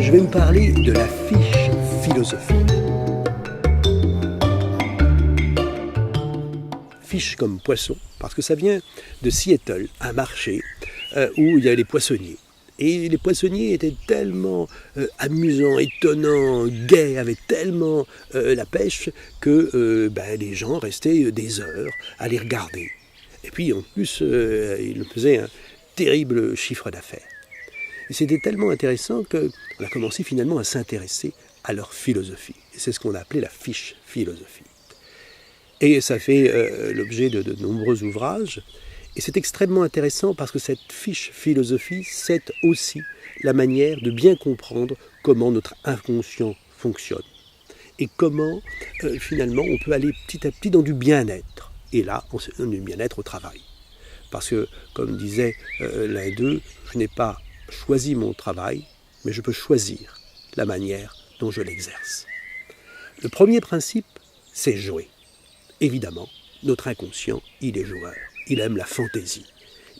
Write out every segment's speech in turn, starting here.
je vais vous parler de la fiche philosophique. Fiche comme poisson, parce que ça vient de Seattle, un marché où il y a les poissonniers. Et les poissonniers étaient tellement amusants, étonnants, gais, avaient tellement la pêche que les gens restaient des heures à les regarder. Et puis en plus, ils faisaient un terrible chiffre d'affaires. Et c'était tellement intéressant qu'on a commencé finalement à s'intéresser à leur philosophie. Et c'est ce qu'on a appelé la fiche philosophique. Et ça fait l'objet de nombreux ouvrages. Et c'est extrêmement intéressant parce que cette fiche philosophie, c'est aussi la manière de bien comprendre comment notre inconscient fonctionne. Et comment, finalement, on peut aller petit à petit dans du bien-être. Et là, on se donne du bien-être au travail. Parce que, comme disait l'un d'eux, je n'ai pas choisi mon travail, mais je peux choisir la manière dont je l'exerce. Le premier principe, c'est jouer. Évidemment, notre inconscient, il est joueur. Il aime la fantaisie,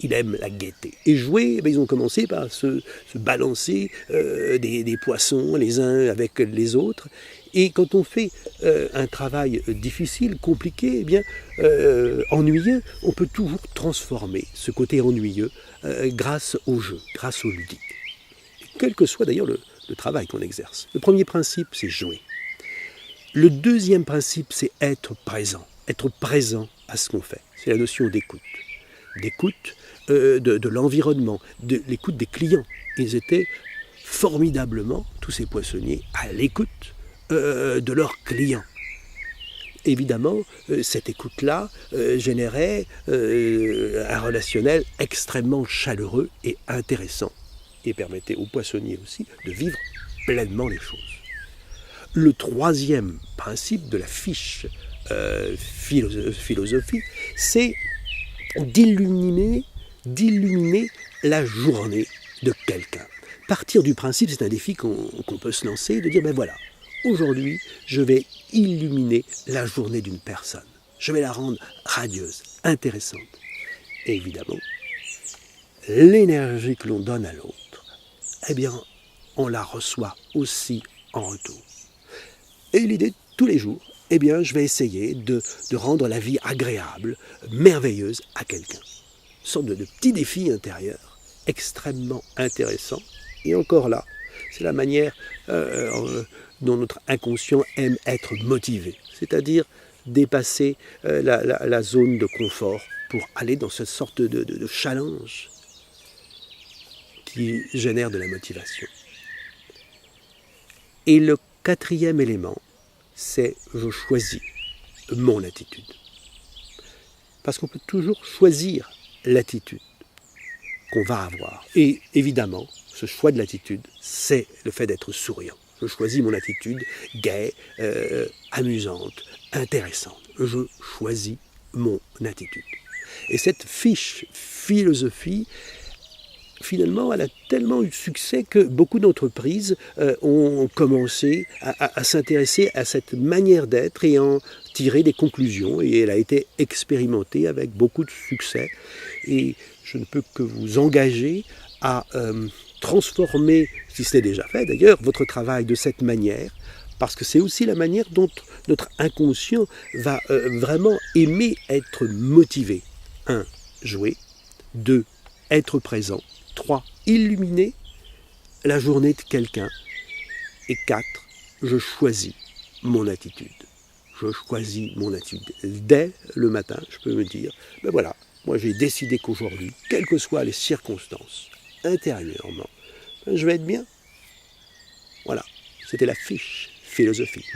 il aime la gaieté. Et jouer, ils ont commencé par se balancer des poissons les uns avec les autres. Et quand on fait un travail difficile, compliqué, ennuyeux, on peut toujours transformer ce côté ennuyeux grâce au jeu, grâce au ludique. Quel que soit d'ailleurs le travail qu'on exerce. Le premier principe, c'est jouer. Le deuxième principe, c'est être présent à ce qu'on fait. C'est la notion d'écoute. D'écoute de l'environnement, de l'écoute des clients. Ils étaient formidablement, tous ces poissonniers, à l'écoute de leurs clients. Évidemment, cette écoute-là générait un relationnel extrêmement chaleureux et intéressant et permettait aux poissonniers aussi de vivre pleinement les choses. Le troisième principe de la fiche philosophie, c'est d'illuminer la journée de quelqu'un. Partir du principe, c'est un défi qu'on peut se lancer, de dire, aujourd'hui, je vais illuminer la journée d'une personne. Je vais la rendre radieuse, intéressante. Et évidemment, l'énergie que l'on donne à l'autre, on la reçoit aussi en retour. Et l'idée, tous les jours, je vais essayer de rendre la vie agréable, merveilleuse à quelqu'un. Une sorte de petit défi intérieur, extrêmement intéressant. Et encore là, c'est la manière dont notre inconscient aime être motivé. C'est-à-dire dépasser la zone de confort pour aller dans cette sorte de challenge qui génère de la motivation. Et le quatrième élément, c'est je choisis mon attitude. Parce qu'on peut toujours choisir l'attitude qu'on va avoir. Et évidemment, ce choix de l'attitude, c'est le fait d'être souriant. Je choisis mon attitude gaie, amusante, intéressante. Je choisis mon attitude. Et cette fiche philosophie, finalement, elle a tellement eu de succès que beaucoup d'entreprises ont commencé à s'intéresser à cette manière d'être et en tirer des conclusions. Et elle a été expérimentée avec beaucoup de succès. Et je ne peux que vous engager à transformer, si ce n'est déjà fait d'ailleurs, votre travail de cette manière, parce que c'est aussi la manière dont notre inconscient va vraiment aimer être motivé. 1. Jouer. 2. Être présent. 3. Illuminer la journée de quelqu'un. Et 4. Je choisis mon attitude. Je choisis mon attitude. Dès le matin, je peux me dire, moi j'ai décidé qu'aujourd'hui, quelles que soient les circonstances, intérieurement, je vais être bien. Voilà, c'était la fiche philosophique.